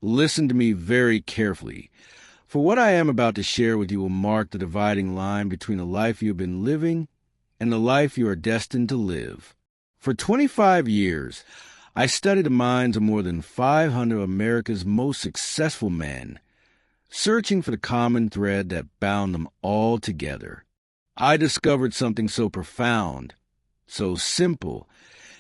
Listen to me very carefully, for what I am about to share with you will mark the dividing line between the life you have been living and the life you are destined to live. For 25 years, I studied the minds of more than 500 of America's most successful men, searching for the common thread that bound them all together. I discovered something so profound, so simple,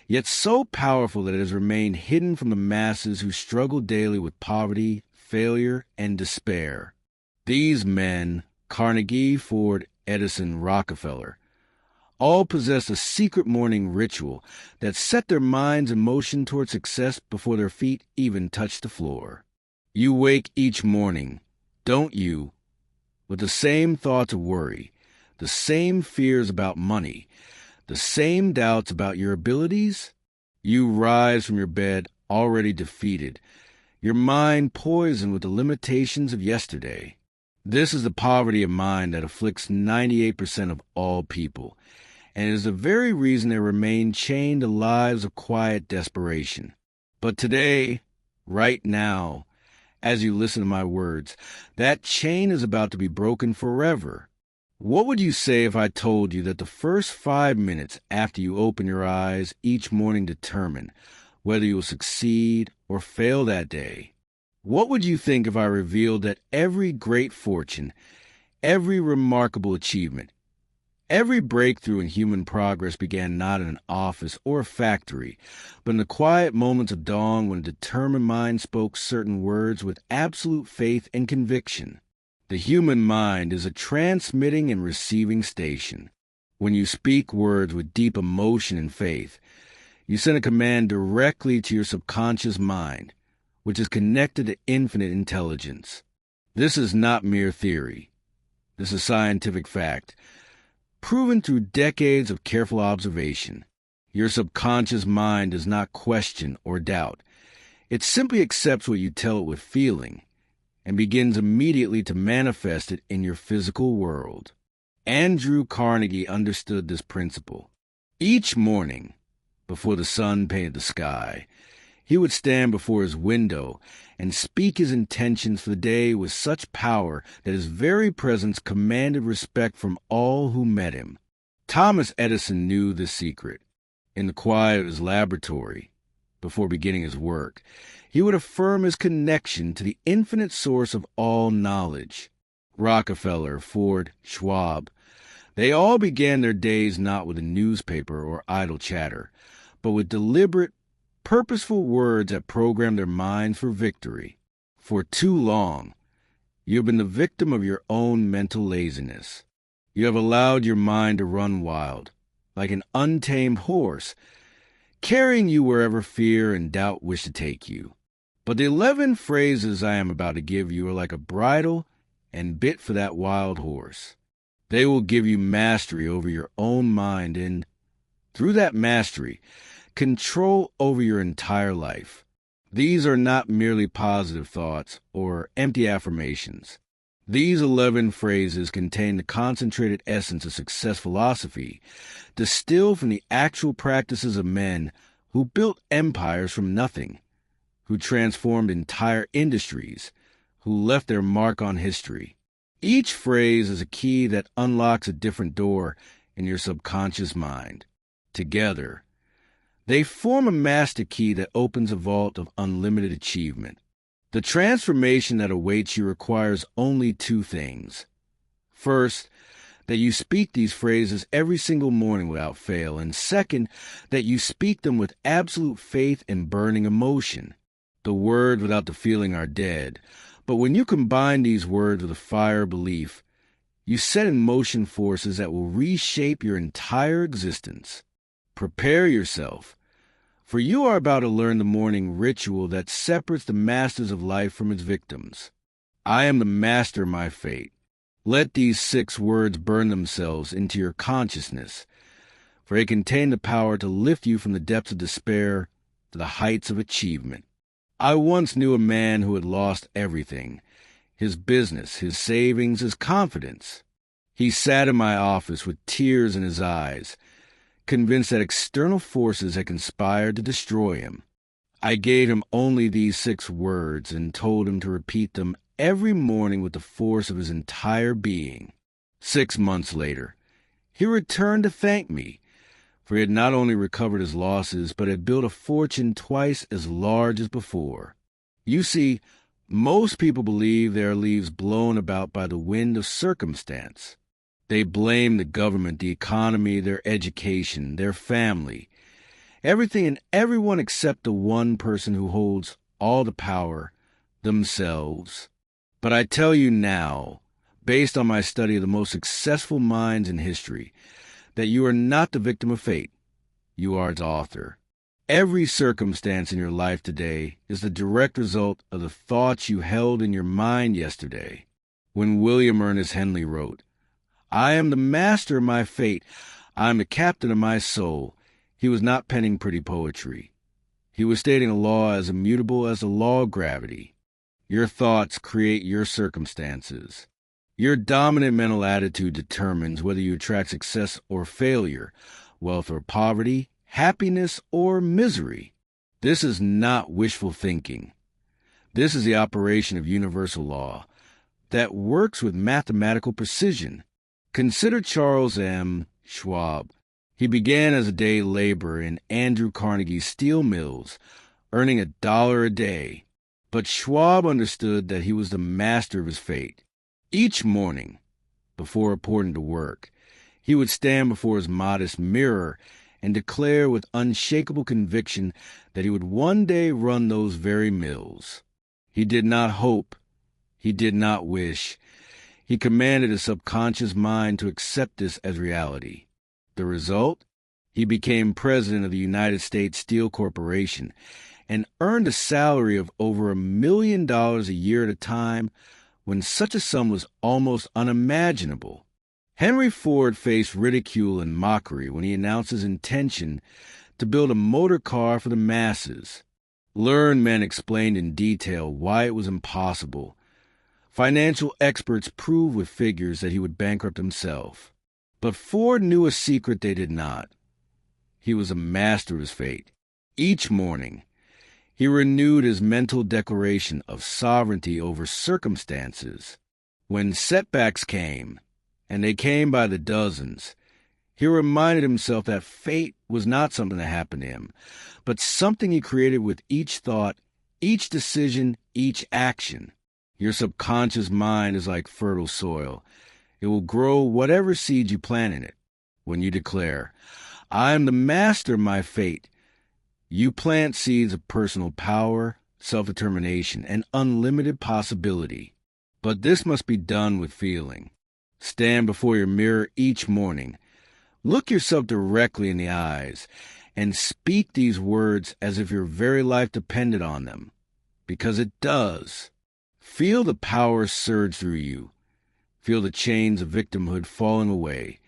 yet so powerful that it has remained hidden from the masses who struggle daily with poverty, failure, and despair. These men, Carnegie, Ford, Edison, Rockefeller, all possess a secret morning ritual that set their minds in motion toward success before their feet even touch the floor. You wake each morning, don't you, with the same thoughts of worry, the same fears about money, the same doubts about your abilities? You rise from your bed already defeated, your mind poisoned with the limitations of yesterday. This is the poverty of mind that afflicts 98% of all people, and it is the very reason they remain chained to lives of quiet desperation. But today, right now, as you listen to my words, that chain is about to be broken forever. What would you say if I told you that the first 5 minutes after you open your eyes each morning determine whether you will succeed or fail that day? What would you think if I revealed that every great fortune, every remarkable achievement, every breakthrough in human progress began not in an office or a factory, but in the quiet moments of dawn when a determined mind spoke certain words with absolute faith and conviction? The human mind is a transmitting and receiving station. When you speak words with deep emotion and faith, you send a command directly to your subconscious mind, which is connected to infinite intelligence. This is not mere theory. This is scientific fact, proven through decades of careful observation. Your subconscious mind does not question or doubt. It simply accepts what you tell it with feeling and begins immediately to manifest it in your physical world. Andrew Carnegie understood this principle. Each morning, before the sun painted the sky, he would stand before his window and speak his intentions for the day with such power that his very presence commanded respect from all who met him. Thomas Edison knew this secret. In the quiet of his laboratory, before beginning his work, he would affirm his connection to the infinite source of all knowledge. Rockefeller, Ford, Schwab, they all began their days not with a newspaper or idle chatter, but with deliberate, purposeful words that programmed their minds for victory. For too long, you have been the victim of your own mental laziness. You have allowed your mind to run wild, like an untamed horse, carrying you wherever fear and doubt wish to take you. But the 11 phrases I am about to give you are like a bridle and bit for that wild horse. They will give you mastery over your own mind and, through that mastery, control over your entire life. These are not merely positive thoughts or empty affirmations. These 11 phrases contain the concentrated essence of success philosophy, distilled from the actual practices of men who built empires from nothing, who transformed entire industries, who left their mark on history. Each phrase is a key that unlocks a different door in your subconscious mind. Together, they form a master key that opens a vault of unlimited achievement. The transformation that awaits you requires only 2 things. First, that you speak these phrases every single morning without fail, and second, that you speak them with absolute faith and burning emotion. The words without the feeling are dead, but when you combine these words with a fire of belief, you set in motion forces that will reshape your entire existence. Prepare yourself, for you are about to learn the morning ritual that separates the masters of life from its victims. I am the master of my fate. Let these 6 words burn themselves into your consciousness, for they contain the power to lift you from the depths of despair to the heights of achievement. I once knew a man who had lost everything, his business, his savings, his confidence. He sat in my office with tears in his eyes, convinced that external forces had conspired to destroy him. I gave him only these 6 words and told him to repeat them every morning with the force of his entire being. 6 months later, he returned to thank me, for he had not only recovered his losses, but had built a fortune twice as large as before. You see, most people believe they are leaves blown about by the wind of circumstance. They blame the government, the economy, their education, their family, everything and everyone except the one person who holds all the power, themselves. But I tell you now, based on my study of the most successful minds in history, that you are not the victim of fate. You are its author. Every circumstance in your life today is the direct result of the thoughts you held in your mind yesterday. When William Ernest Henley wrote, "I am the master of my fate. I am the captain of my soul," he was not penning pretty poetry. He was stating a law as immutable as the law of gravity. Your thoughts create your circumstances. Your dominant mental attitude determines whether you attract success or failure, wealth or poverty, happiness or misery. This is not wishful thinking. This is the operation of universal law that works with mathematical precision. Consider Charles M. Schwab. He began as a day laborer in Andrew Carnegie's steel mills, earning $1 a day. But Schwab understood that he was the master of his fate. Each morning, before reporting to work, he would stand before his modest mirror and declare with unshakable conviction that he would one day run those very mills. He did not hope. He did not wish. He commanded his subconscious mind to accept this as reality. The result? He became president of the United States Steel Corporation and earned a salary of over $1 million a year at a time when such a sum was almost unimaginable. Henry Ford faced ridicule and mockery when he announced his intention to build a motor car for the masses. Learned men explained in detail why it was impossible. Financial experts proved with figures that he would bankrupt himself. But Ford knew a secret they did not. He was a master of his fate. Each morning, he renewed his mental declaration of sovereignty over circumstances. When setbacks came, and they came by the dozens, he reminded himself that fate was not something that happened to him, but something he created with each thought, each decision, each action. Your subconscious mind is like fertile soil. It will grow whatever seeds you plant in it. When you declare, "I am the master of my fate," you plant seeds of personal power, self-determination, and unlimited possibility. But this must be done with feeling. Stand before your mirror each morning. Look yourself directly in the eyes and speak these words as if your very life depended on them, because it does. Feel the power surge through you. Feel the chains of victimhood falling away.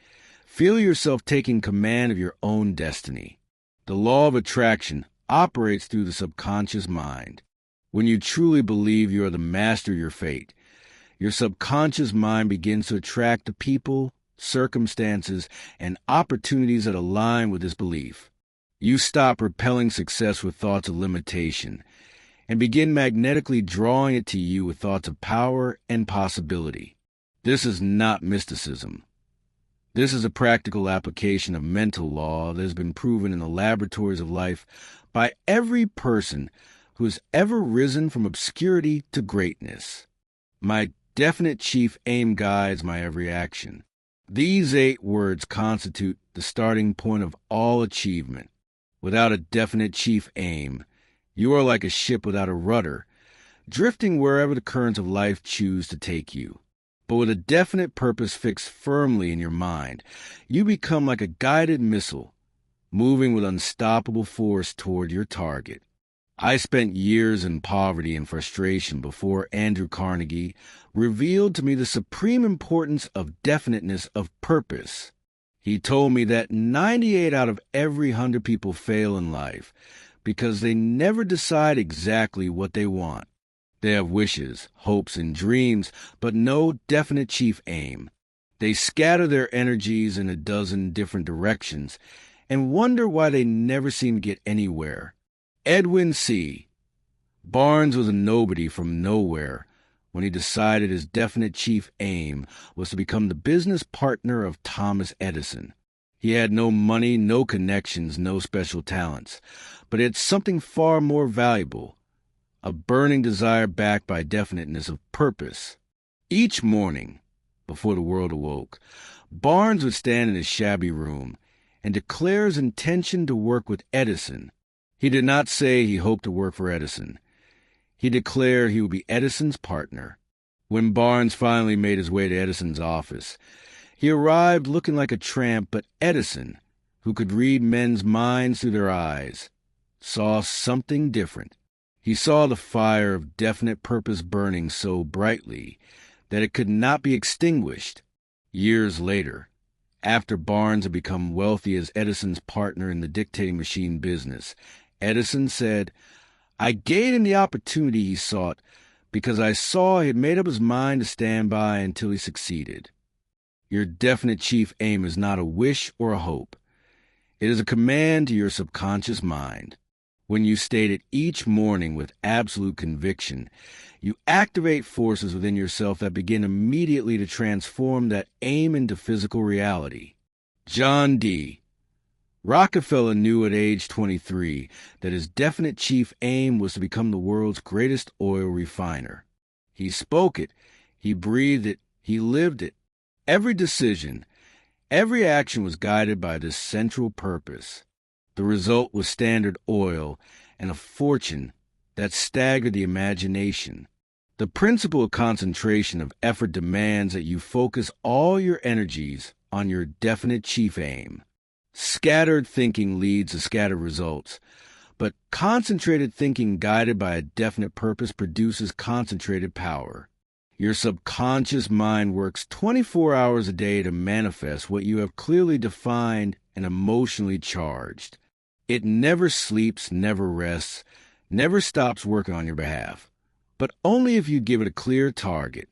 Feel yourself taking command of your own destiny. The law of attraction operates through the subconscious mind. When you truly believe you are the master of your fate, your subconscious mind begins to attract the people, circumstances, and opportunities that align with this belief. You stop repelling success with thoughts of limitation and begin magnetically drawing it to you with thoughts of power and possibility. This is not mysticism. This is a practical application of mental law that has been proven in the laboratories of life by every person who has ever risen from obscurity to greatness. My definite chief aim guides my every action. These 8 words constitute the starting point of all achievement. Without a definite chief aim, you are like a ship without a rudder, drifting wherever the currents of life choose to take you. But with a definite purpose fixed firmly in your mind, you become like a guided missile, moving with unstoppable force toward your target. I spent years in poverty and frustration before Andrew Carnegie revealed to me the supreme importance of definiteness of purpose. He told me that 98 out of every 100 people fail in life because they never decide exactly what they want. They have wishes, hopes, and dreams, but no definite chief aim. They scatter their energies in a dozen different directions and wonder why they never seem to get anywhere. Edwin C. Barnes was a nobody from nowhere when he decided his definite chief aim was to become the business partner of Thomas Edison. He had no money, no connections, no special talents, but he had something far more valuable, a burning desire backed by definiteness of purpose. Each morning, before the world awoke, Barnes would stand in his shabby room and declare his intention to work with Edison. He did not say he hoped to work for Edison. He declared he would be Edison's partner. When Barnes finally made his way to Edison's office, he arrived looking like a tramp, but Edison, who could read men's minds through their eyes, saw something different. He saw the fire of definite purpose burning so brightly that it could not be extinguished. Years later, after Barnes had become wealthy as Edison's partner in the dictating machine business, Edison said, "I gave him the opportunity he sought because I saw he had made up his mind to stand by until he succeeded." Your definite chief aim is not a wish or a hope. It is a command to your subconscious mind. When you state it each morning with absolute conviction, you activate forces within yourself that begin immediately to transform that aim into physical reality. John D. Rockefeller knew at age 23 that his definite chief aim was to become the world's greatest oil refiner. He spoke it, he breathed it, he lived it. Every decision, every action was guided by this central purpose. The result was Standard Oil and a fortune that staggered the imagination. The principle of concentration of effort demands that you focus all your energies on your definite chief aim. Scattered thinking leads to scattered results, but concentrated thinking guided by a definite purpose produces concentrated power. Your subconscious mind works 24 hours a day to manifest what you have clearly defined and emotionally charged. It never sleeps, never rests, never stops working on your behalf, but only if you give it a clear target.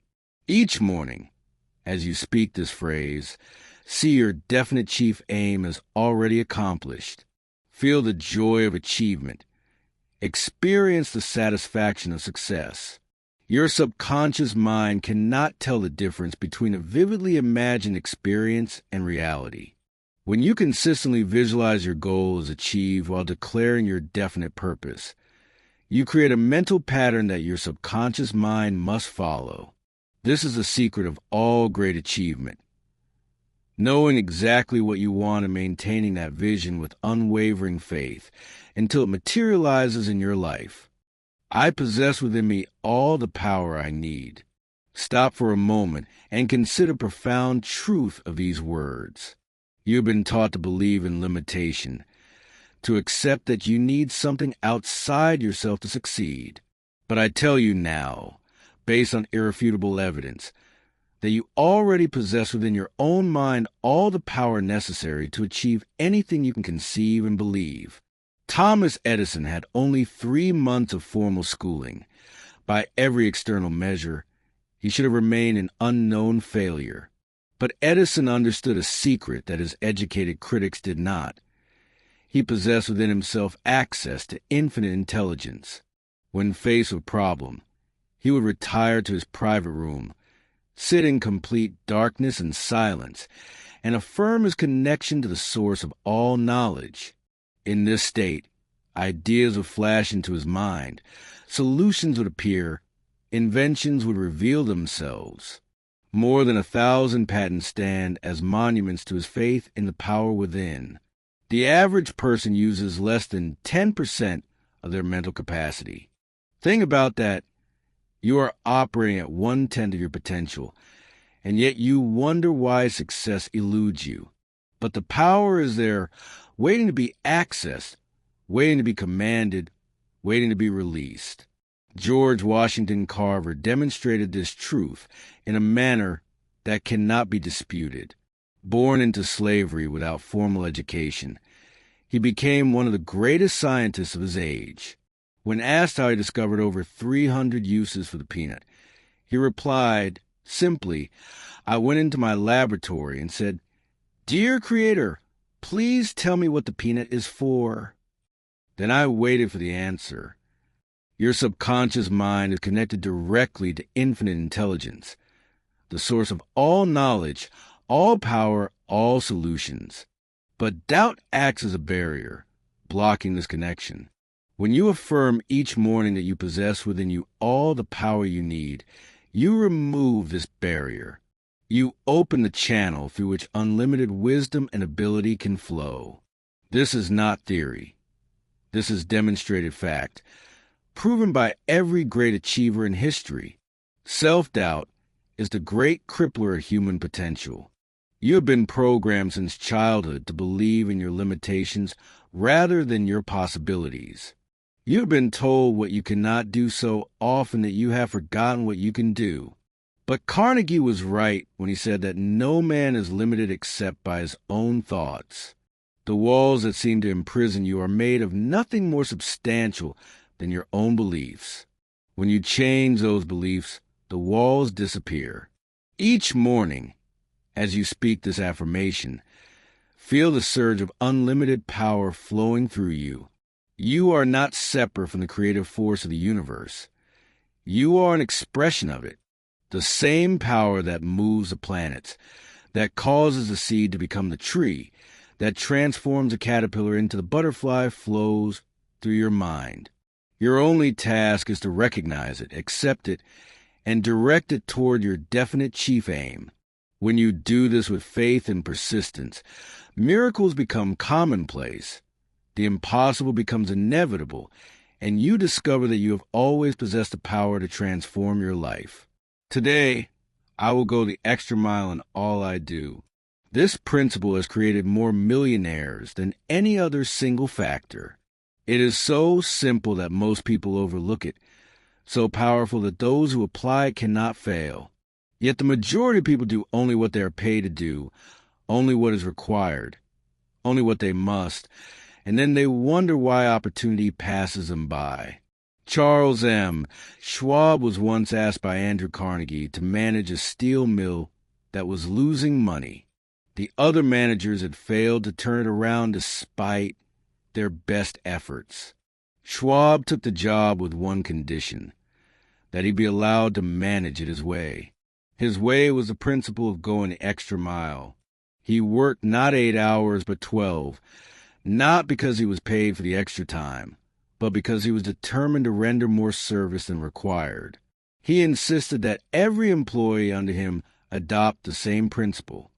Each morning, as you speak this phrase, see your definite chief aim as already accomplished. Feel the joy of achievement. Experience the satisfaction of success. Your subconscious mind cannot tell the difference between a vividly imagined experience and reality. When you consistently visualize your goal as achieved while declaring your definite purpose, you create a mental pattern that your subconscious mind must follow. This is the secret of all great achievement. Knowing exactly what you want and maintaining that vision with unwavering faith until it materializes in your life. I possess within me all the power I need. Stop for a moment and consider profound truth of these words. You have been taught to believe in limitation, to accept that you need something outside yourself to succeed. But I tell you now, based on irrefutable evidence, that you already possess within your own mind all the power necessary to achieve anything you can conceive and believe. Thomas Edison had only 3 months of formal schooling. By every external measure, he should have remained an unknown failure. But Edison understood a secret that his educated critics did not. He possessed within himself access to infinite intelligence. When faced with a problem, he would retire to his private room, sit in complete darkness and silence, and affirm his connection to the source of all knowledge. In this state, ideas would flash into his mind, solutions would appear, inventions would reveal themselves. More than 1,000 patents stand as monuments to his faith in the power within. The average person uses less than 10% of their mental capacity. Think about that. You are operating at 1/10 of your potential, and yet you wonder why success eludes you. But the power is there, waiting to be accessed, waiting to be commanded, waiting to be released. George Washington Carver demonstrated this truth in a manner that cannot be disputed. Born into slavery without formal education, he became one of the greatest scientists of his age. When asked how he discovered over 300 uses for the peanut, he replied simply, "I went into my laboratory and said, 'Dear Creator, please tell me what the peanut is for.'" Then I waited for the answer. Your subconscious mind is connected directly to infinite intelligence, the source of all knowledge, all power, all solutions. But doubt acts as a barrier, blocking this connection. When you affirm each morning that you possess within you all the power you need, you remove this barrier. You open the channel through which unlimited wisdom and ability can flow. This is not theory. This is demonstrated fact, proven by every great achiever in history. Self-doubt is the great crippler of human potential. You have been programmed since childhood to believe in your limitations rather than your possibilities. You have been told what you cannot do so often that you have forgotten what you can do. But Carnegie was right when he said that no man is limited except by his own thoughts. The walls that seem to imprison you are made of nothing more substantial than your own beliefs. When you change those beliefs, the walls disappear. Each morning, as you speak this affirmation, feel the surge of unlimited power flowing through you. You are not separate from the creative force of the universe. You are an expression of it. The same power that moves the planets, that causes the seed to become the tree, that transforms a caterpillar into the butterfly flows through your mind. Your only task is to recognize it, accept it, and direct it toward your definite chief aim. When you do this with faith and persistence, miracles become commonplace. The impossible becomes inevitable, and you discover that you have always possessed the power to transform your life. Today, I will go the extra mile in all I do. This principle has created more millionaires than any other single factor. It is so simple that most people overlook it, so powerful that those who apply it cannot fail. Yet the majority of people do only what they are paid to do, only what is required, only what they must, and then they wonder why opportunity passes them by. Charles M. Schwab was once asked by Andrew Carnegie to manage a steel mill that was losing money. The other managers had failed to turn it around despite their best efforts. Schwab took the job with one condition, that he be allowed to manage it his way. His way was the principle of going the extra mile. He worked not 8 hours but 12, not because he was paid for the extra time, but because he was determined to render more service than required. He insisted that every employee under him adopt the same principle.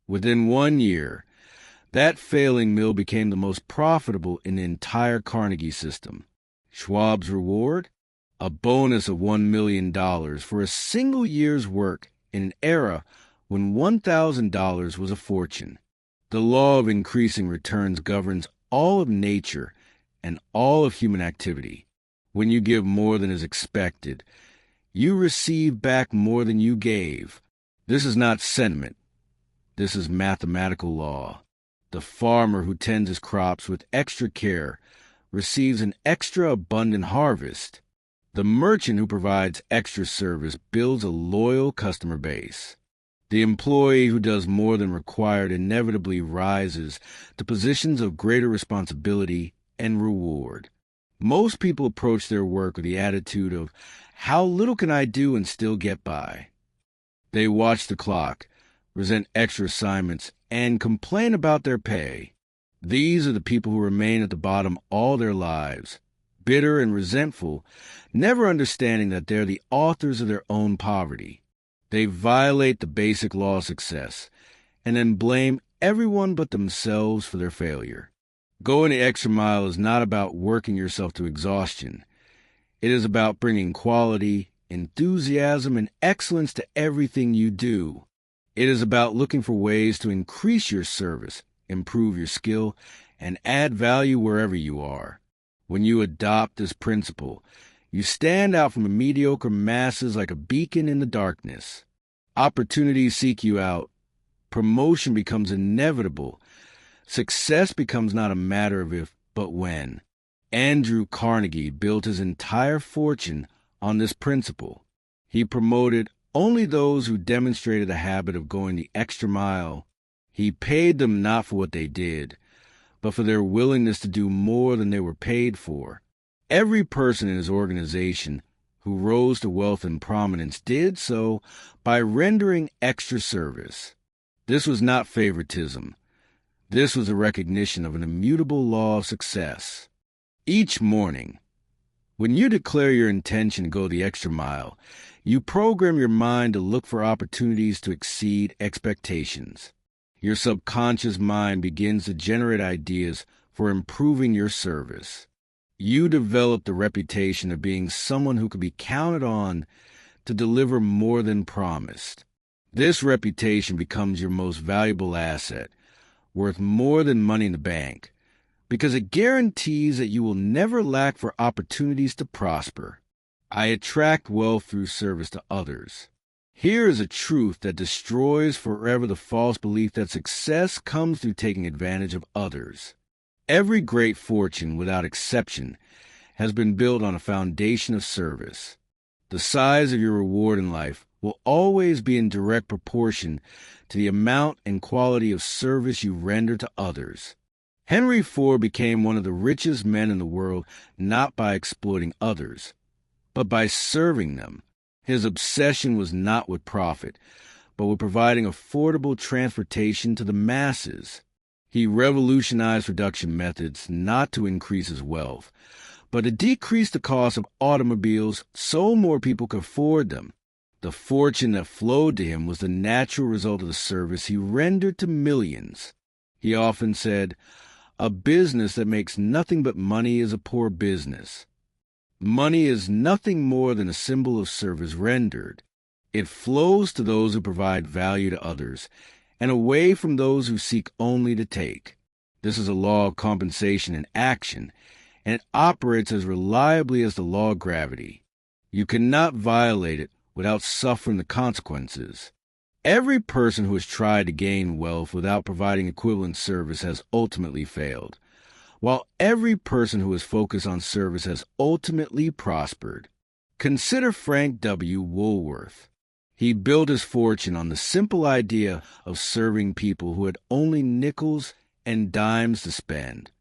Within 1 year, that failing mill became the most profitable in the entire Carnegie system. Schwab's reward? A bonus of $1 million for a single year's work in an era when $1,000 was a fortune. The law of increasing returns governs all of nature and all of human activity. When you give more than is expected, you receive back more than you gave. This is not sentiment. This is mathematical law. The farmer who tends his crops with extra care receives an extra abundant harvest. The merchant who provides extra service builds a loyal customer base. The employee who does more than required inevitably rises to positions of greater responsibility and reward. Most people approach their work with the attitude of, how little can I do and still get by? They watch the clock, resent extra assignments, and complain about their pay. These are the people who remain at the bottom all their lives, bitter and resentful, never understanding that they're the authors of their own poverty. They violate the basic law of success, and then blame everyone but themselves for their failure. Going the extra mile is not about working yourself to exhaustion. It is about bringing quality, enthusiasm, and excellence to everything you do. It is about looking for ways to increase your service, improve your skill, and add value wherever you are. When you adopt this principle, you stand out from the mediocre masses like a beacon in the darkness. Opportunities seek you out. Promotion becomes inevitable. Success becomes not a matter of if, but when. Andrew Carnegie built his entire fortune on this principle. He promoted only those who demonstrated the habit of going the extra mile. He paid them not for what they did, but for their willingness to do more than they were paid for. Every person in his organization who rose to wealth and prominence did so by rendering extra service. This was not favoritism. This was a recognition of an immutable law of success. Each morning, when you declare your intention to go the extra mile, you program your mind to look for opportunities to exceed expectations. Your subconscious mind begins to generate ideas for improving your service. You develop the reputation of being someone who can be counted on to deliver more than promised. This reputation becomes your most valuable asset, worth more than money in the bank, because it guarantees that you will never lack for opportunities to prosper. I attract wealth through service to others. Here is a truth that destroys forever the false belief that success comes through taking advantage of others. Every great fortune, without exception, has been built on a foundation of service. The size of your reward in life will always be in direct proportion to the amount and quality of service you render to others. Henry Ford became one of the richest men in the world not by exploiting others, but by serving them. His obsession was not with profit, but with providing affordable transportation to the masses. He revolutionized production methods not to increase his wealth, but to decrease the cost of automobiles so more people could afford them. The fortune that flowed to him was the natural result of the service he rendered to millions. He often said, "A business that makes nothing but money is a poor business." Money is nothing more than a symbol of service rendered. It flows to those who provide value to others, and away from those who seek only to take. This is a law of compensation in action, and it operates as reliably as the law of gravity. You cannot violate it without suffering the consequences. Every person who has tried to gain wealth without providing equivalent service has ultimately failed, while every person who is focused on service has ultimately prospered. Consider Frank W. Woolworth. He built his fortune on the simple idea of serving people who had only nickels and dimes to spend.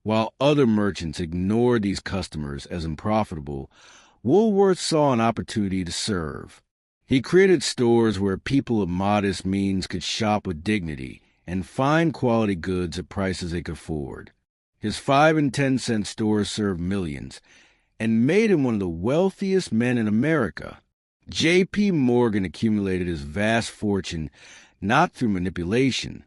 While other merchants ignored these customers as unprofitable, Woolworth saw an opportunity to serve. He created stores where people of modest means could shop with dignity and find quality goods at prices they could afford. His 5 and 10-cent stores served millions and made him one of the wealthiest men in America. J.P. Morgan accumulated his vast fortune not through manipulation,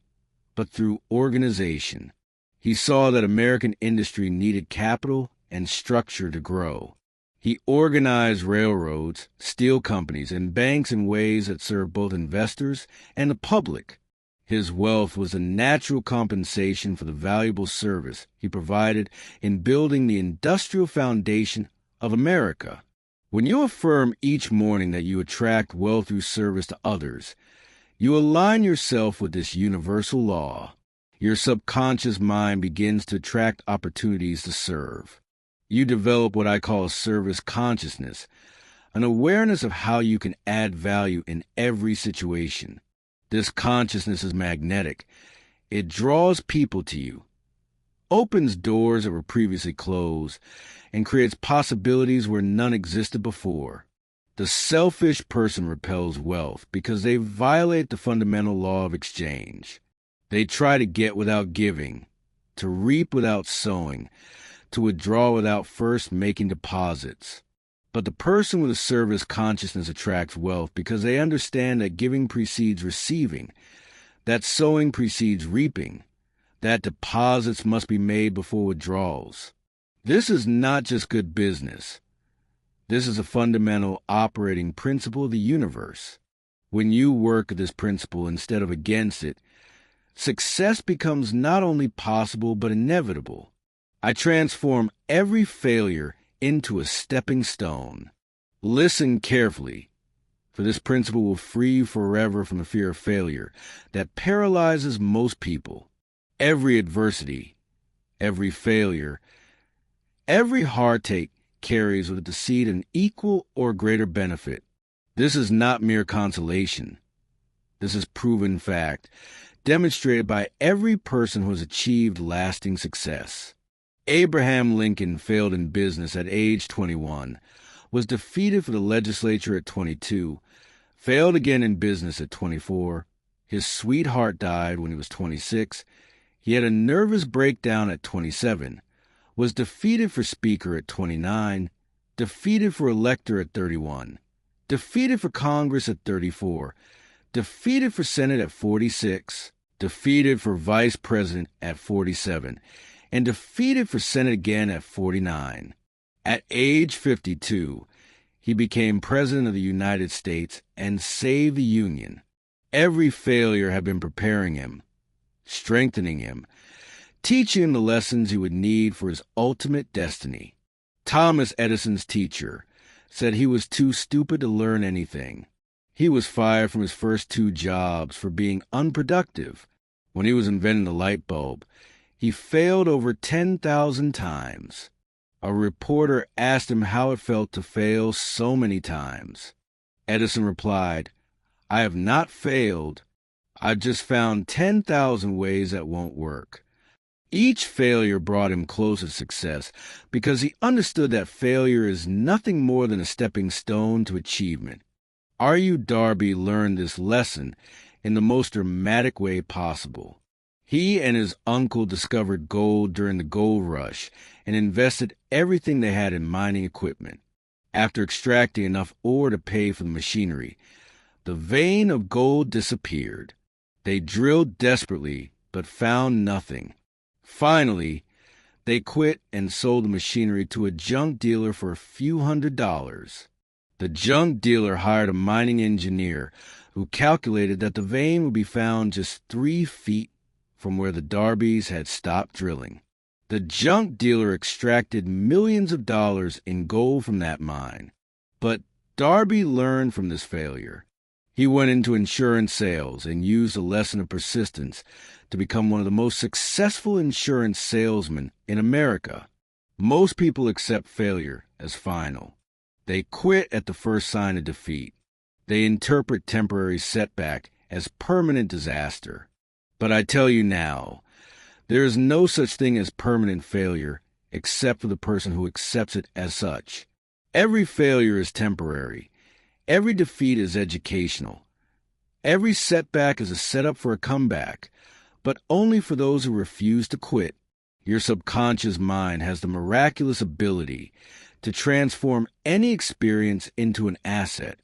but through organization. He saw that American industry needed capital and structure to grow. He organized railroads, steel companies, and banks in ways that served both investors and the public. His wealth was a natural compensation for the valuable service he provided in building the industrial foundation of America. When you affirm each morning that you attract wealth through service to others, you align yourself with this universal law. Your subconscious mind begins to attract opportunities to serve. You develop what I call a service consciousness, an awareness of how you can add value in every situation. This consciousness is magnetic. It draws people to you, opens doors that were previously closed, and creates possibilities where none existed before. The selfish person repels wealth because they violate the fundamental law of exchange. They try to get without giving, to reap without sowing, to withdraw without first making deposits. But the person with a service consciousness attracts wealth because they understand that giving precedes receiving, that sowing precedes reaping, that deposits must be made before withdrawals. This is not just good business. This is a fundamental operating principle of the universe. When you work this principle instead of against it, success becomes not only possible but inevitable. I transform every failure into a stepping stone. Listen carefully, for this principle will free you forever from the fear of failure that paralyzes most people. Every adversity, every failure, every heartache carries with it the seed an equal or greater benefit. This is not mere consolation. This is proven fact. demonstrated by every person who has achieved lasting success. Abraham Lincoln failed in business at age 21, was defeated for the legislature at 22, failed again in business at 24, his sweetheart died when he was 26, he had a nervous breakdown at 27, was defeated for speaker at 29, defeated for elector at 31, defeated for Congress at 34, defeated for Senate at 46, defeated for vice president at 47, and defeated for Senate again at 49. At age 52, he became President of the United States and saved the Union. Every failure had been preparing him, strengthening him, teaching him the lessons he would need for his ultimate destiny. Thomas Edison's teacher said he was too stupid to learn anything. He was fired from his first 2 jobs for being unproductive. When he was inventing the light bulb, he failed over 10,000 times. A reporter asked him how it felt to fail so many times. Edison replied, "I have not failed. I've just found 10,000 ways that won't work." Each failure brought him closer to success because he understood that failure is nothing more than a stepping stone to achievement. R.U. Darby learned this lesson in the most dramatic way possible. He and his uncle discovered gold during the gold rush and invested everything they had in mining equipment. After extracting enough ore to pay for the machinery, the vein of gold disappeared. They drilled desperately, but found nothing. Finally, they quit and sold the machinery to a junk dealer for a few $100s. The junk dealer hired a mining engineer who calculated that the vein would be found just 3 feet from where the Darbys had stopped drilling. The junk dealer extracted millions of dollars in gold from that mine. But Darby learned from this failure. He went into insurance sales and used a lesson of persistence to become one of the most successful insurance salesmen in America. Most people accept failure as final. They quit at the first sign of defeat. They interpret temporary setback as permanent disaster. But I tell you now, there is no such thing as permanent failure except for the person who accepts it as such. Every failure is temporary. Every defeat is educational. Every setback is a setup for a comeback, but only for those who refuse to quit. Your subconscious mind has the miraculous ability to transform any experience into an asset.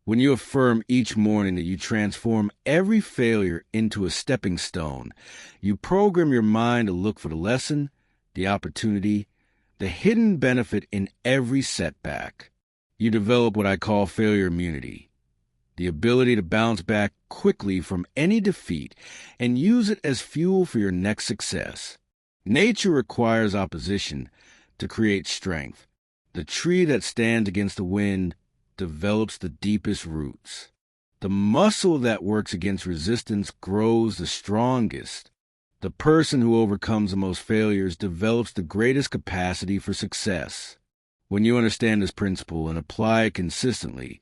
When you affirm each morning that you transform every failure into a stepping stone, you program your mind to look for the lesson, the opportunity, the hidden benefit in every setback. You develop what I call failure immunity, the ability to bounce back quickly from any defeat and use it as fuel for your next success. Nature requires opposition to create strength. The tree that stands against the wind develops the deepest roots. The muscle that works against resistance grows the strongest. The person who overcomes the most failures develops the greatest capacity for success. When you understand this principle and apply it consistently,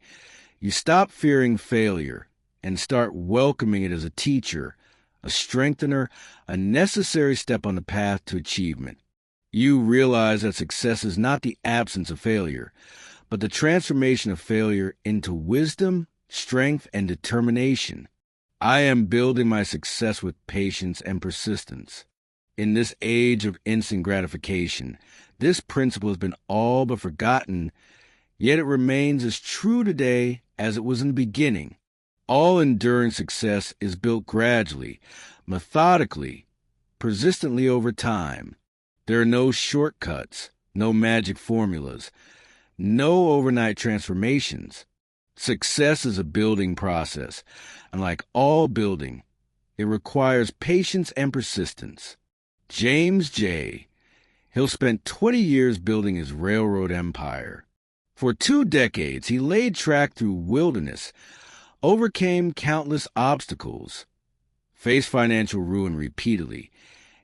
you stop fearing failure and start welcoming it as a teacher, a strengthener, a necessary step on the path to achievement. You realize that success is not the absence of failure, but the transformation of failure into wisdom, strength, and determination. I am building my success with patience and persistence. In this age of instant gratification, this principle has been all but forgotten, yet it remains as true today as it was in the beginning. All enduring success is built gradually, methodically, persistently over time. There are no shortcuts, no magic formulas, no overnight transformations. Success is a building process, and like all building, it requires patience and persistence. James J. Hill spent 20 years building his railroad empire. For 2 decades, he laid track through wilderness, overcame countless obstacles, faced financial ruin repeatedly,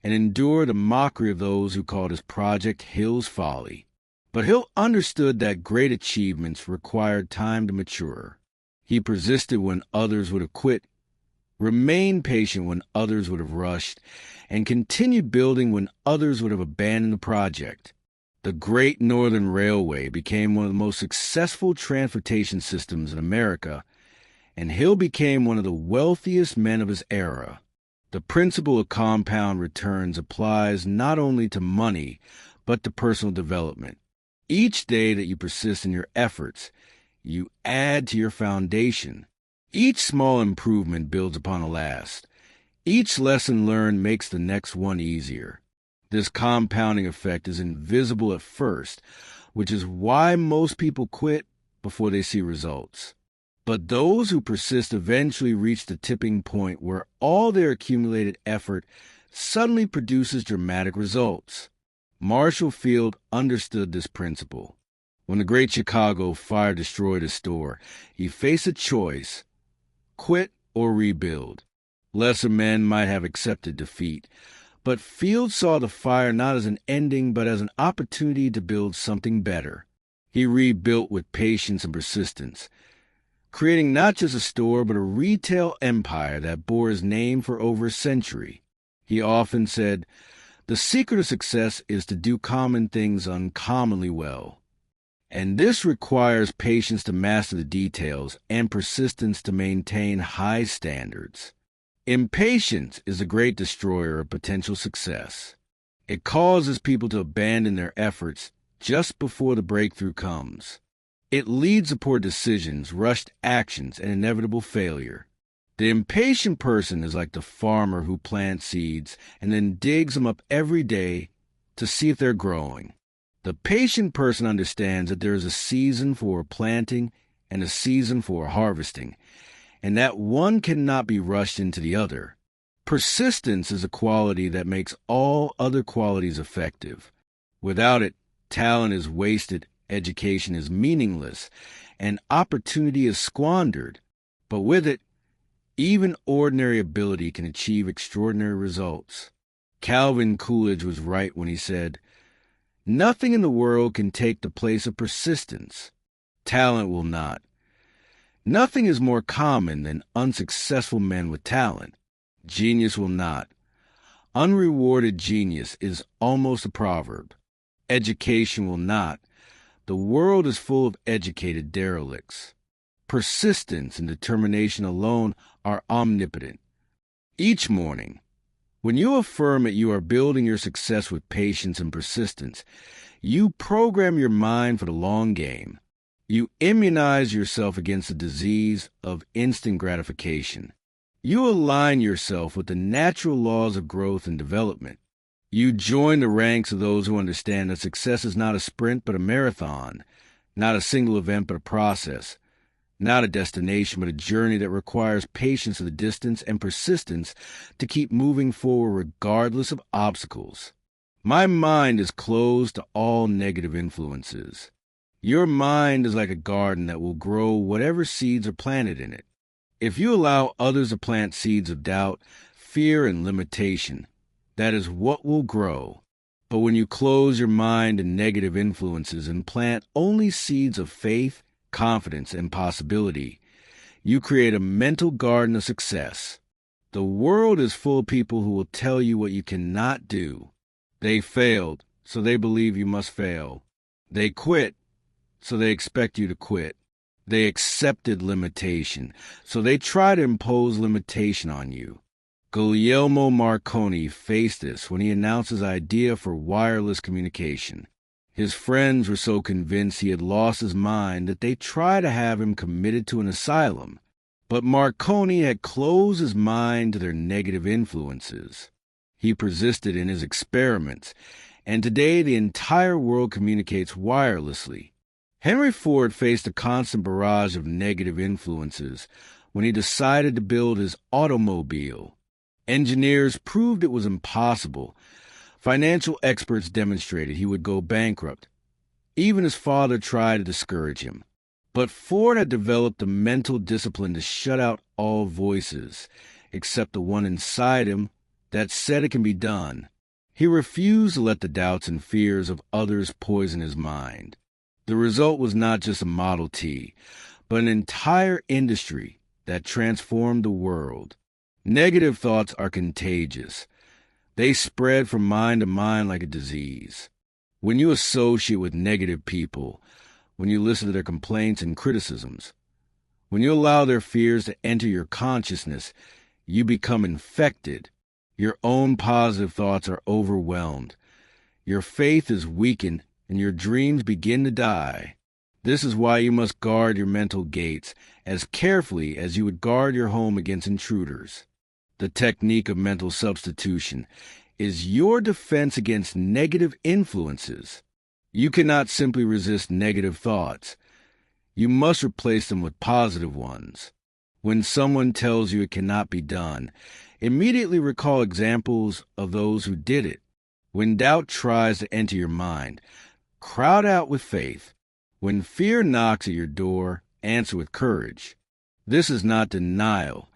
and endured the mockery of those who called his project Hill's Folly. But Hill understood that great achievements required time to mature. He persisted when others would have quit, remained patient when others would have rushed, and continued building when others would have abandoned the project. The Great Northern Railway became one of the most successful transportation systems in America, and Hill became one of the wealthiest men of his era. The principle of compound returns applies not only to money, but to personal development. Each day that you persist in your efforts, you add to your foundation. Each small improvement builds upon the last. Each lesson learned makes the next one easier. This compounding effect is invisible at first, which is why most people quit before they see results. But those who persist eventually reach the tipping point where all their accumulated effort suddenly produces dramatic results. Marshall Field understood this principle. When the Great Chicago Fire destroyed his store, he faced a choice: quit or rebuild. Lesser men might have accepted defeat, but Field saw the fire not as an ending but as an opportunity to build something better. He rebuilt with patience and persistence, creating not just a store but a retail empire that bore his name for over a century. He often said, "The secret of success is to do common things uncommonly well." And this requires patience to master the details and persistence to maintain high standards. Impatience is a great destroyer of potential success. It causes people to abandon their efforts just before the breakthrough comes. It leads to poor decisions, rushed actions, and inevitable failure. The impatient person is like the farmer who plants seeds and then digs them up every day to see if they're growing. The patient person understands that there is a season for planting and a season for harvesting, and that one cannot be rushed into the other. Persistence is a quality that makes all other qualities effective. Without it, talent is wasted, education is meaningless, and opportunity is squandered. But with it, even ordinary ability can achieve extraordinary results. Calvin Coolidge was right when he said, "Nothing in the world can take the place of persistence. Talent will not. Nothing is more common than unsuccessful men with talent. Genius will not. Unrewarded genius is almost a proverb. Education will not. The world is full of educated derelicts. Persistence and determination alone are omnipotent." Each morning, when you affirm that you are building your success with patience and persistence, you program your mind for the long game. You immunize yourself against the disease of instant gratification. You align yourself with the natural laws of growth and development. You join the ranks of those who understand that success is not a sprint but a marathon, not a single event but a process, not a destination but a journey that requires patience of the distance and persistence to keep moving forward regardless of obstacles. My mind is closed to all negative influences. Your mind is like a garden that will grow whatever seeds are planted in it. If you allow others to plant seeds of doubt, fear, and limitation, that is what will grow. But when you close your mind to negative influences and plant only seeds of faith, confidence, and possibility, you create a mental garden of success. The world is full of people who will tell you what you cannot do. They failed, so they believe you must fail. They quit, so they expect you to quit. They accepted limitation, so they try to impose limitation on you. Guglielmo Marconi faced this when he announced his idea for wireless communication. His friends were so convinced he had lost his mind that they tried to have him committed to an asylum. But Marconi had closed his mind to their negative influences. He persisted in his experiments, and today the entire world communicates wirelessly. Henry Ford faced a constant barrage of negative influences when he decided to build his automobile. Engineers proved it was impossible. Financial experts demonstrated he would go bankrupt. Even his father tried to discourage him. But Ford had developed the mental discipline to shut out all voices, except the one inside him that said it can be done. He refused to let the doubts and fears of others poison his mind. The result was not just a Model T, but an entire industry that transformed the world. Negative thoughts are contagious. They spread from mind to mind like a disease. When you associate with negative people, when you listen to their complaints and criticisms, when you allow their fears to enter your consciousness, you become infected. Your own positive thoughts are overwhelmed. Your faith is weakened, and your dreams begin to die. This is why you must guard your mental gates as carefully as you would guard your home against intruders. The technique of mental substitution is your defense against negative influences. You cannot simply resist negative thoughts. You must replace them with positive ones. When someone tells you it cannot be done, immediately recall examples of those who did it. When doubt tries to enter your mind, crowd out with faith. When fear knocks at your door, answer with courage. This is not denial.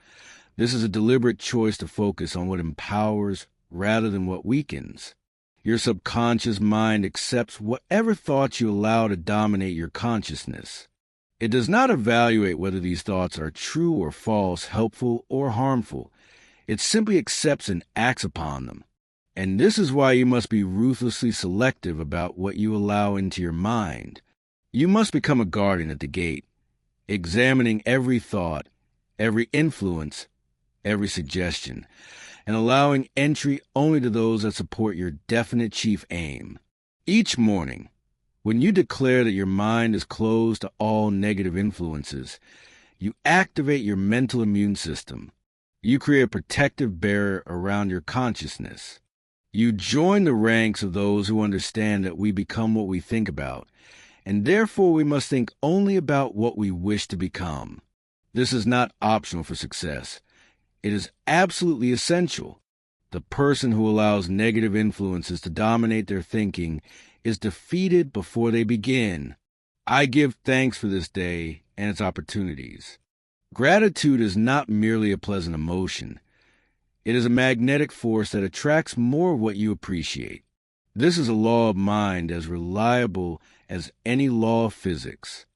This is a deliberate choice to focus on what empowers rather than what weakens. Your subconscious mind accepts whatever thoughts you allow to dominate your consciousness. It does not evaluate whether these thoughts are true or false, helpful or harmful. It simply accepts and acts upon them. And this is why you must be ruthlessly selective about what you allow into your mind. You must become a guardian at the gate, examining every thought, every influence, every suggestion, and allowing entry only to those that support your definite chief aim. Each morning, when you declare that your mind is closed to all negative influences, you activate your mental immune system. You create a protective barrier around your consciousness. You join the ranks of those who understand that we become what we think about, and therefore we must think only about what we wish to become. This is not optional for success. It is absolutely essential. The person who allows negative influences to dominate their thinking is defeated before they begin. I give thanks for this day and its opportunities. Gratitude is not merely a pleasant emotion. It is a magnetic force that attracts more of what you appreciate. This is a law of mind as reliable as any law of physics.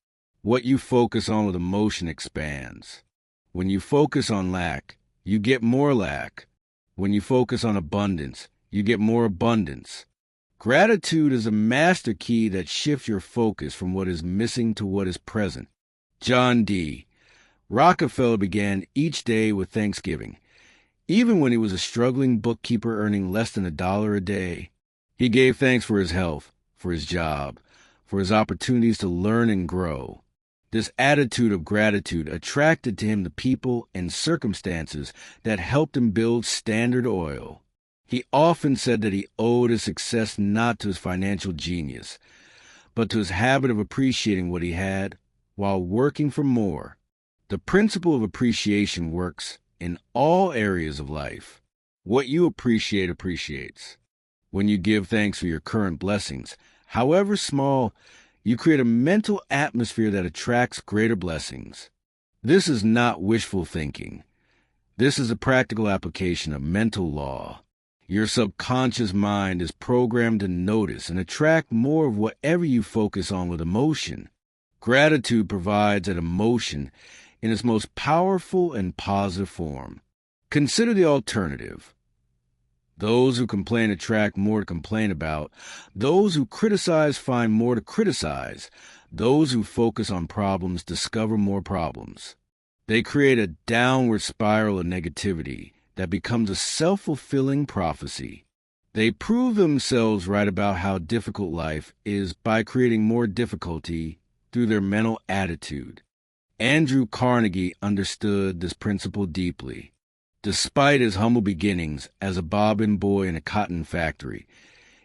What you focus on with emotion expands. When you focus on lack, you get more lack. When you focus on abundance, you get more abundance. Gratitude is a master key that shifts your focus from what is missing to what is present. John D. Rockefeller began each day with thanksgiving. Even when he was a struggling bookkeeper earning less than $1 a day, he gave thanks for his health, for his job, for his opportunities to learn and grow. This attitude of gratitude attracted to him the people and circumstances that helped him build Standard Oil. He often said that he owed his success not to his financial genius, but to his habit of appreciating what he had while working for more. The principle of appreciation works in all areas of life. What you appreciate appreciates. When you give thanks for your current blessings, however small, you create a mental atmosphere that attracts greater blessings. This is not wishful thinking. This is a practical application of mental law. Your subconscious mind is programmed to notice and attract more of whatever you focus on with emotion. Gratitude provides that emotion in its most powerful and positive form. Consider the alternative. Those who complain attract more to complain about. Those who criticize find more to criticize. Those who focus on problems discover more problems. They create a downward spiral of negativity that becomes a self-fulfilling prophecy. They prove themselves right about how difficult life is by creating more difficulty through their mental attitude. Andrew Carnegie understood this principle deeply. Despite his humble beginnings as a bobbin boy in a cotton factory,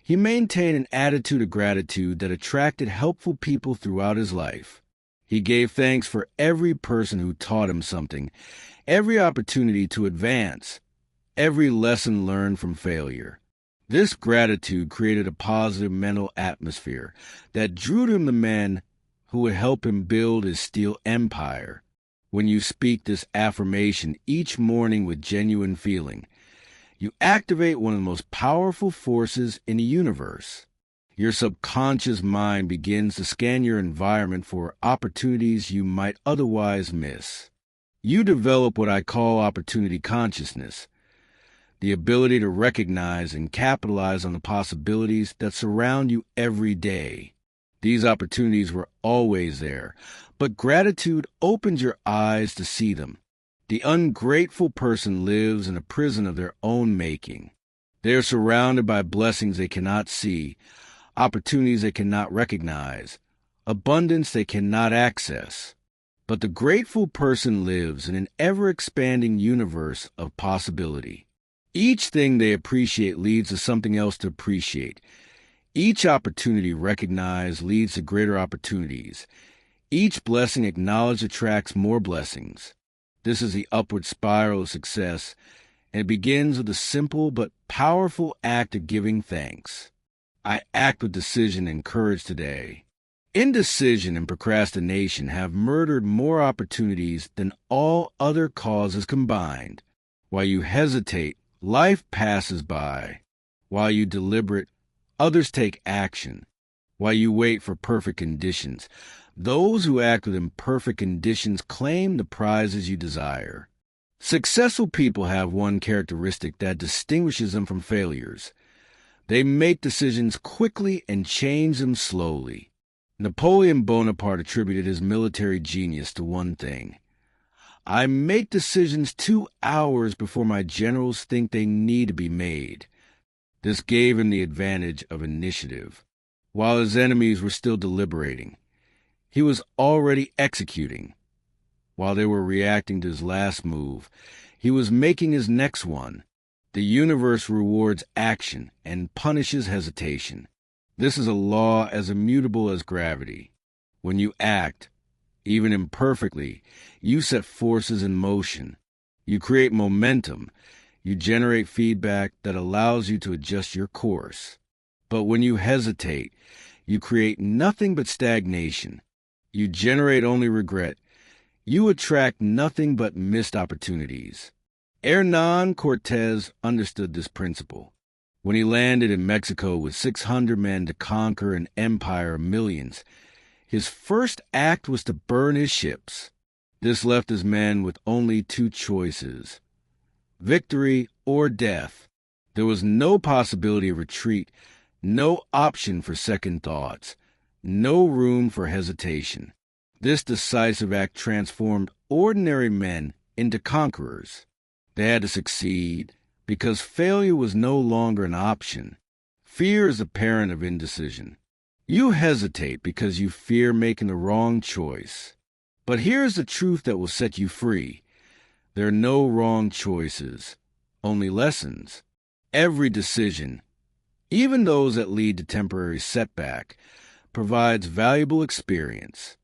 he maintained an attitude of gratitude that attracted helpful people throughout his life. He gave thanks for every person who taught him something, every opportunity to advance, every lesson learned from failure. This gratitude created a positive mental atmosphere that drew to him the men who would help him build his steel empire. When you speak this affirmation each morning with genuine feeling, you activate one of the most powerful forces in the universe. Your subconscious mind begins to scan your environment for opportunities you might otherwise miss. You develop what I call opportunity consciousness, the ability to recognize and capitalize on the possibilities that surround you every day. These opportunities were always there, but gratitude opens your eyes to see them. The ungrateful person lives in a prison of their own making. They are surrounded by blessings they cannot see, opportunities they cannot recognize, abundance they cannot access. But the grateful person lives in an ever-expanding universe of possibility. Each thing they appreciate leads to something else to appreciate. Each opportunity recognized leads to greater opportunities. Each blessing acknowledged attracts more blessings. This is the upward spiral of success, and it begins with a simple but powerful act of giving thanks. I act with decision and courage today. Indecision and procrastination have murdered more opportunities than all other causes combined. While you hesitate, life passes by. While you deliberate, others take action. While you wait for perfect conditions, those who act with imperfect conditions claim the prizes you desire. Successful people have one characteristic that distinguishes them from failures. They make decisions quickly and change them slowly. Napoleon Bonaparte attributed his military genius to one thing: I make decisions 2 hours before my generals think they need to be made. This gave him the advantage of initiative. While his enemies were still deliberating, he was already executing. While they were reacting to his last move, he was making his next one. The universe rewards action and punishes hesitation. This is a law as immutable as gravity. When you act, even imperfectly, you set forces in motion. You create momentum. You generate feedback that allows you to adjust your course. But when you hesitate, you create nothing but stagnation. You generate only regret. You attract nothing but missed opportunities. Hernán Cortés understood this principle. When he landed in Mexico with 600 men to conquer an empire of millions, his first act was to burn his ships. This left his men with only 2 choices: victory or death. There was no possibility of retreat, no option for second thoughts, no room for hesitation. This decisive act transformed ordinary men into conquerors. They had to succeed because failure was no longer an option. Fear is the parent of indecision. You hesitate because you fear making the wrong choice. But here's the truth that will set you free. There are no wrong choices, only lessons. Every decision, even those that lead to temporary setback, provides valuable experience.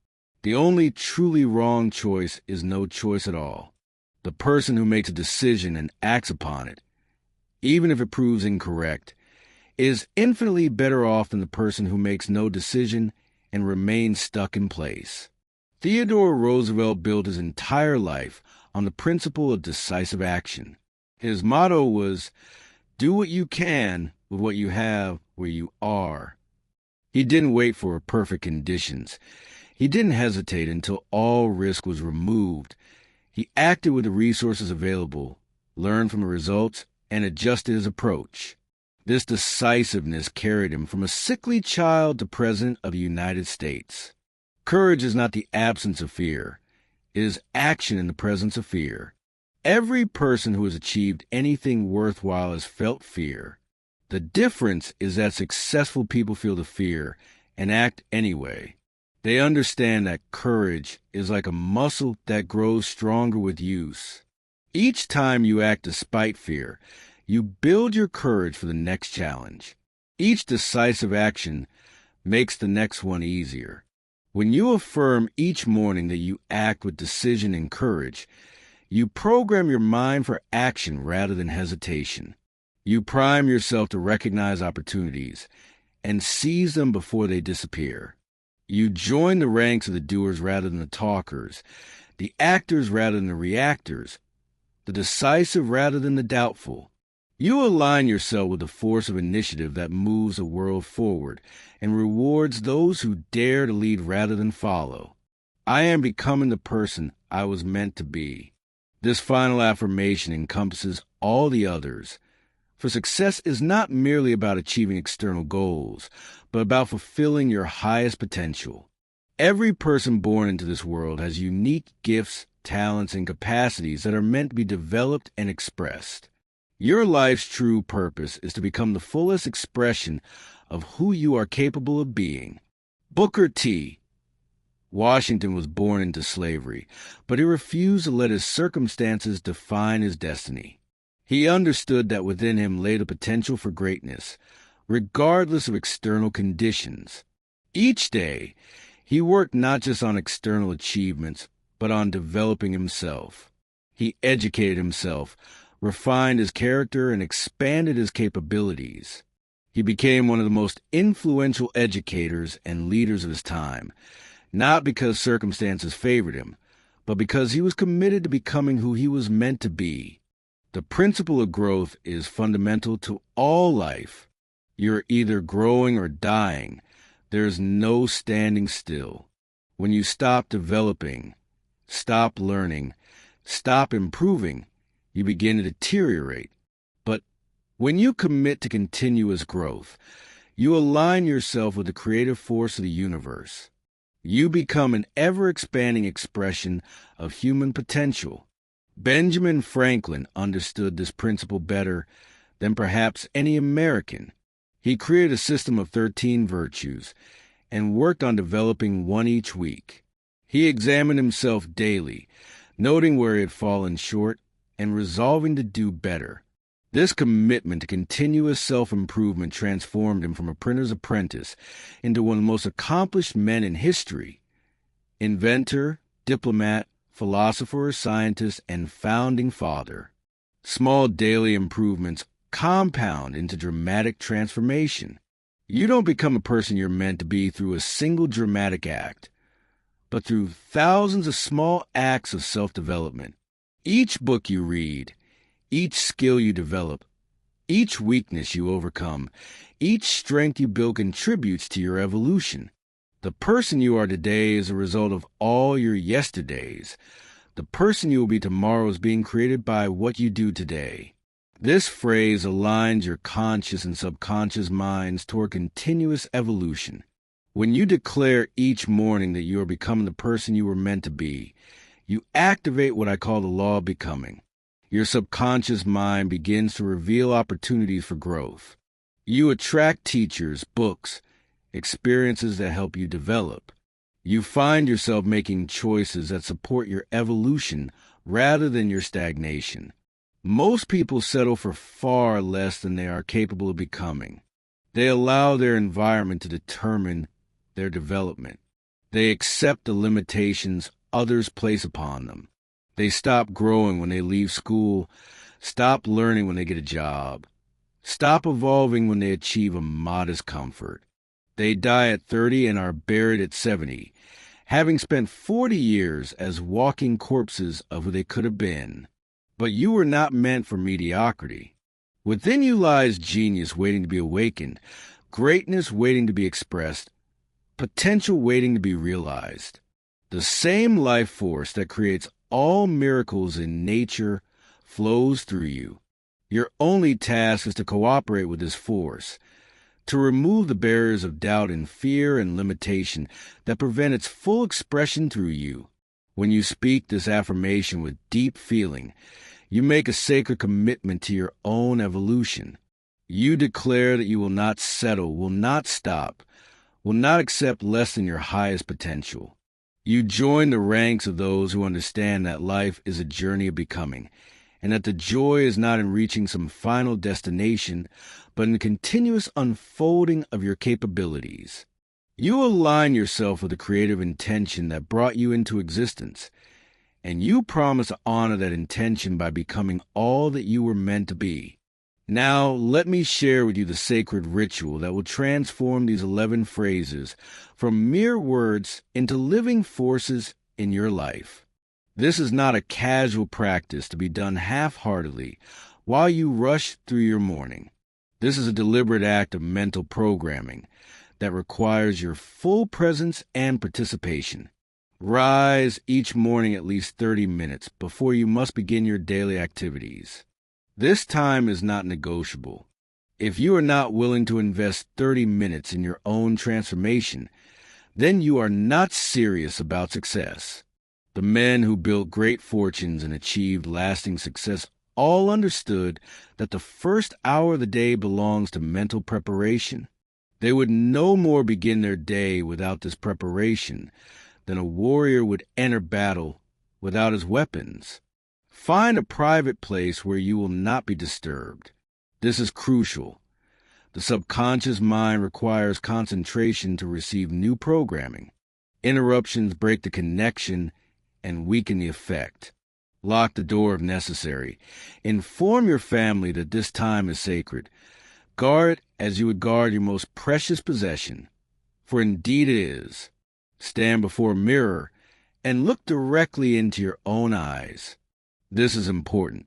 The only truly wrong choice is no choice at all. The person who makes a decision and acts upon it, even if it proves incorrect, is infinitely better off than the person who makes no decision and remains stuck in place. Theodore Roosevelt built his entire life on the principle of decisive action. His motto was, "Do what you can with what you have where you are." He didn't wait for perfect conditions. He didn't hesitate until all risk was removed. He acted with the resources available, learned from the results, and adjusted his approach. This decisiveness carried him from a sickly child to President of the United States. Courage is not the absence of fear. It is action in the presence of fear. Every person who has achieved anything worthwhile has felt fear. The difference is that successful people feel the fear and act anyway. They understand that courage is like a muscle that grows stronger with use. Each time you act despite fear, you build your courage for the next challenge. Each decisive action makes the next one easier. When you affirm each morning that you act with decision and courage, you program your mind for action rather than hesitation. You prime yourself to recognize opportunities and seize them before they disappear. You join the ranks of the doers rather than the talkers, the actors rather than the reactors, the decisive rather than the doubtful. You align yourself with the force of initiative that moves the world forward and rewards those who dare to lead rather than follow. I am becoming the person I was meant to be. This final affirmation encompasses all the others, for success is not merely about achieving external goals, but about fulfilling your highest potential. Every person born into this world has unique gifts, talents, and capacities that are meant to be developed and expressed. Your life's true purpose is to become the fullest expression of who you are capable of being. Booker T. Washington was born into slavery, but he refused to let his circumstances define his destiny. He understood that within him lay the potential for greatness, regardless of external conditions. Each day, he worked not just on external achievements, but on developing himself. He educated himself, refined his character, and expanded his capabilities. He became one of the most influential educators and leaders of his time, not because circumstances favored him, but because he was committed to becoming who he was meant to be. The principle of growth is fundamental to all life. You're either growing or dying. There's no standing still. When you stop developing, stop learning, stop improving, you begin to deteriorate. But when you commit to continuous growth, you align yourself with the creative force of the universe. You become an ever-expanding expression of human potential. Benjamin Franklin understood this principle better than perhaps any American. He created a system of 13 virtues and worked on developing one each week. He examined himself daily, noting where he had fallen short and resolving to do better. This commitment to continuous self-improvement transformed him from a printer's apprentice into one of the most accomplished men in history. Inventor, diplomat, philosopher, scientist, and founding father. Small daily improvements compound into dramatic transformation. You don't become a person you're meant to be through a single dramatic act, but through thousands of small acts of self-development. Each book you read, each skill you develop, each weakness you overcome, each strength you build contributes to your evolution. The person you are today is a result of all your yesterdays. The person you will be tomorrow is being created by what you do today. This phrase aligns your conscious and subconscious minds toward continuous evolution. When you declare each morning that you are becoming the person you were meant to be, you activate what I call the law of becoming. Your subconscious mind begins to reveal opportunities for growth. You attract teachers, books, experiences that help you develop. You find yourself making choices that support your evolution rather than your stagnation. Most people settle for far less than they are capable of becoming. They allow their environment to determine their development. They accept the limitations others place upon them. They stop growing when they leave school, stop learning when they get a job, stop evolving when they achieve a modest comfort. They die at 30 and are buried at 70, having spent 40 years as walking corpses of who they could have been. But you were not meant for mediocrity. Within you lies genius waiting to be awakened, greatness waiting to be expressed, potential waiting to be realized. The same life force that creates all miracles in nature flows through you. Your only task is to cooperate with this force, to remove the barriers of doubt and fear and limitation that prevent its full expression through you. When you speak this affirmation with deep feeling, you make a sacred commitment to your own evolution. You declare that you will not settle, will not stop, will not accept less than your highest potential. You join the ranks of those who understand that life is a journey of becoming, and that the joy is not in reaching some final destination, but in the continuous unfolding of your capabilities. You align yourself with the creative intention that brought you into existence, and you promise to honor that intention by becoming all that you were meant to be. Now, let me share with you the sacred ritual that will transform these 11 phrases from mere words into living forces in your life. This is not a casual practice to be done half-heartedly while you rush through your morning. This is a deliberate act of mental programming that requires your full presence and participation. Rise each morning at least 30 minutes before you must begin your daily activities. This time is not negotiable. If you are not willing to invest 30 minutes in your own transformation, then you are not serious about success. The men who built great fortunes and achieved lasting success all understood that the first hour of the day belongs to mental preparation. They would no more begin their day without this preparation than a warrior would enter battle without his weapons. Find a private place where you will not be disturbed. This is crucial. The subconscious mind requires concentration to receive new programming. Interruptions break the connection and weaken the effect. Lock the door if necessary. Inform your family that this time is sacred. Guard it as you would guard your most precious possession, for indeed it is. Stand before a mirror and look directly into your own eyes. This is important.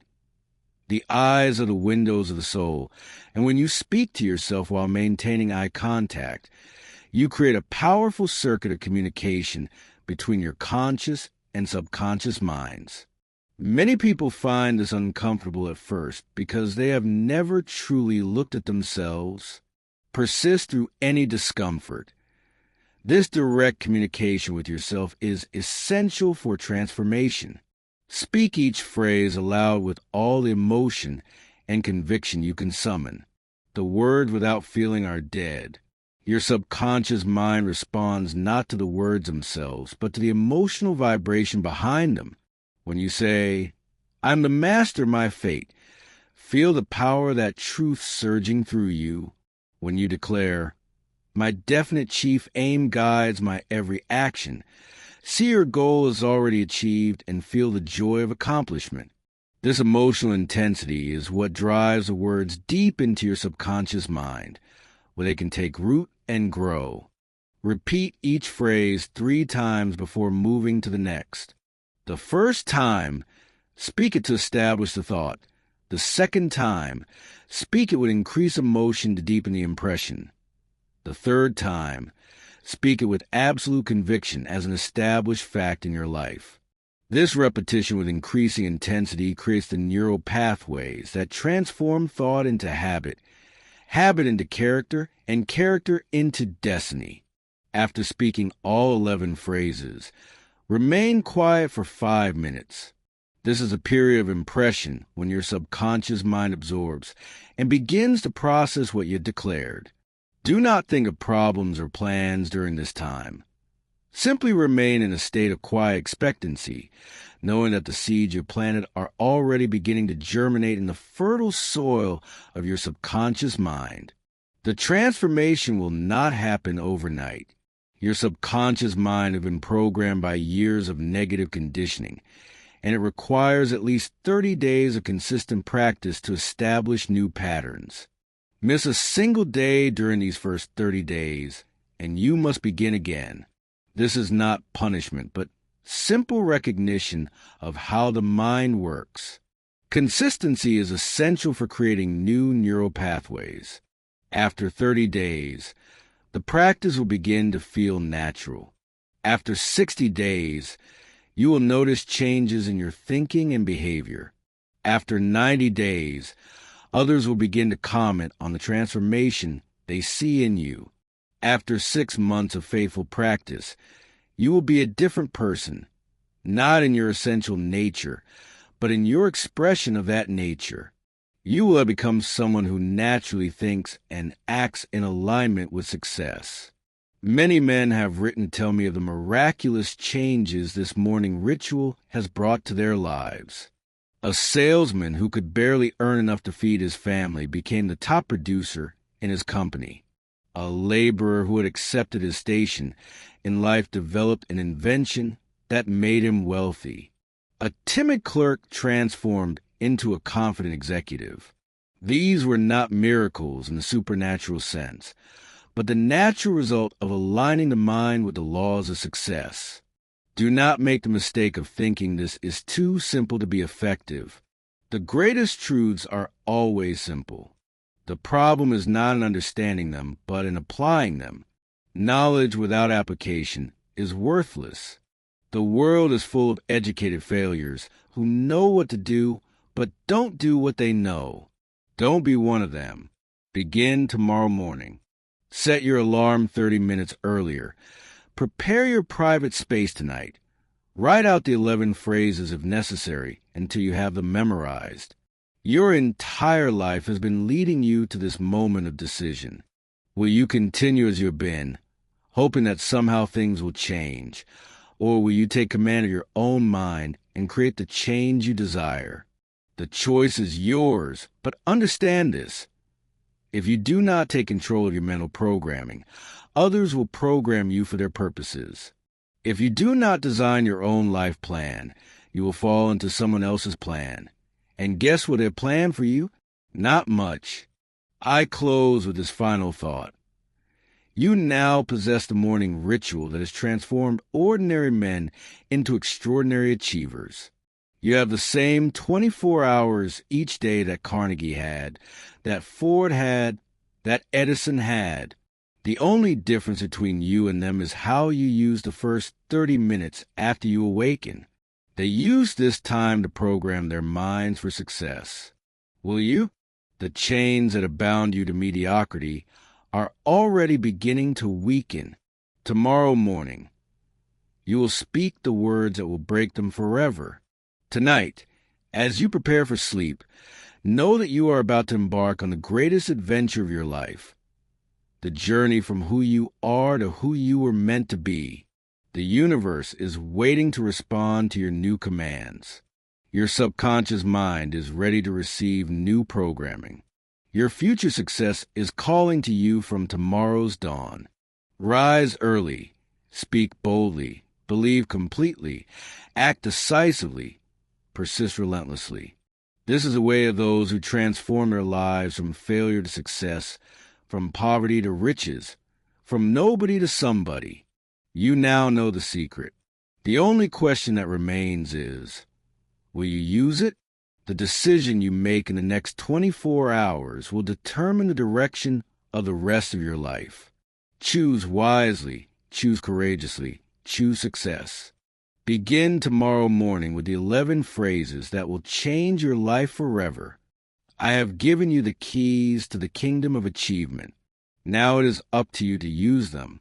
The eyes are the windows of the soul, and when you speak to yourself while maintaining eye contact, you create a powerful circuit of communication between your conscious and subconscious minds. Many people find this uncomfortable at first because they have never truly looked at themselves. Persist through any discomfort. This direct communication with yourself is essential for transformation. Speak each phrase aloud with all the emotion and conviction you can summon. The words without feeling are dead. Your subconscious mind responds not to the words themselves, but to the emotional vibration behind them. When you say, "I'm the master of my fate," feel the power of that truth surging through you. When you declare, "My definite chief aim guides my every action," see your goal is already achieved and feel the joy of accomplishment. This emotional intensity is what drives the words deep into your subconscious mind, where they can take root and grow. Repeat each phrase 3 times before moving to the next. The first time, speak it to establish the thought. The second time, speak it with increased emotion to deepen the impression. The third time, speak it with absolute conviction as an established fact in your life. This repetition with increasing intensity creates the neural pathways that transform thought into habit, habit into character, and character into destiny. After speaking all 11 phrases, remain quiet for 5 minutes. This is a period of impression when your subconscious mind absorbs and begins to process what you declared. Do not think of problems or plans during this time. Simply remain in a state of quiet expectancy, knowing that the seeds you planted are already beginning to germinate in the fertile soil of your subconscious mind. The transformation will not happen overnight. Your subconscious mind has been programmed by years of negative conditioning, and it requires at least 30 days of consistent practice to establish new patterns. Miss a single day during these first 30 days, and you must begin again. This is not punishment, but simple recognition of how the mind works. Consistency is essential for creating new neural pathways. After 30 days, the practice will begin to feel natural. After 60 days, you will notice changes in your thinking and behavior. After 90 days, others will begin to comment on the transformation they see in you. After 6 months of faithful practice, you will be a different person, not in your essential nature, but in your expression of that nature. You will have become someone who naturally thinks and acts in alignment with success. Many men have written to tell me of the miraculous changes this morning ritual has brought to their lives. A salesman who could barely earn enough to feed his family became the top producer in his company. A laborer who had accepted his station in life developed an invention that made him wealthy. A timid clerk transformed into a confident executive. These were not miracles in the supernatural sense, but the natural result of aligning the mind with the laws of success. Do not make the mistake of thinking this is too simple to be effective. The greatest truths are always simple. The problem is not in understanding them, but in applying them. Knowledge without application is worthless. The world is full of educated failures who know what to do but don't do what they know. Don't be one of them. Begin tomorrow morning. Set your alarm 30 minutes earlier. Prepare your private space tonight. Write out the 11 phrases if necessary until you have them memorized. Your entire life has been leading you to this moment of decision. Will you continue as you have been, hoping that somehow things will change? Or will you take command of your own mind and create the change you desire? The choice is yours, but understand this. If you do not take control of your mental programming, others will program you for their purposes. If you do not design your own life plan, you will fall into someone else's plan. And guess what they planned for you? Not much. I close with this final thought. You now possess the morning ritual that has transformed ordinary men into extraordinary achievers. You have the same 24 hours each day that Carnegie had, that Ford had, that Edison had. The only difference between you and them is how you use the first 30 minutes after you awaken. They use this time to program their minds for success. Will you? The chains that have bound you to mediocrity are already beginning to weaken. Tomorrow morning, you will speak the words that will break them forever. Tonight, as you prepare for sleep, know that you are about to embark on the greatest adventure of your life. The journey from who you are to who you were meant to be. The universe is waiting to respond to your new commands. Your subconscious mind is ready to receive new programming. Your future success is calling to you from tomorrow's dawn. Rise early, speak boldly, believe completely, act decisively, persist relentlessly. This is the way of those who transform their lives from failure to success, from poverty to riches, from nobody to somebody. You now know the secret. The only question that remains is, will you use it? The decision you make in the next 24 hours will determine the direction of the rest of your life. Choose wisely, choose courageously, choose success. Begin tomorrow morning with the 11 phrases that will change your life forever. I have given you the keys to the kingdom of achievement. Now it is up to you to use them.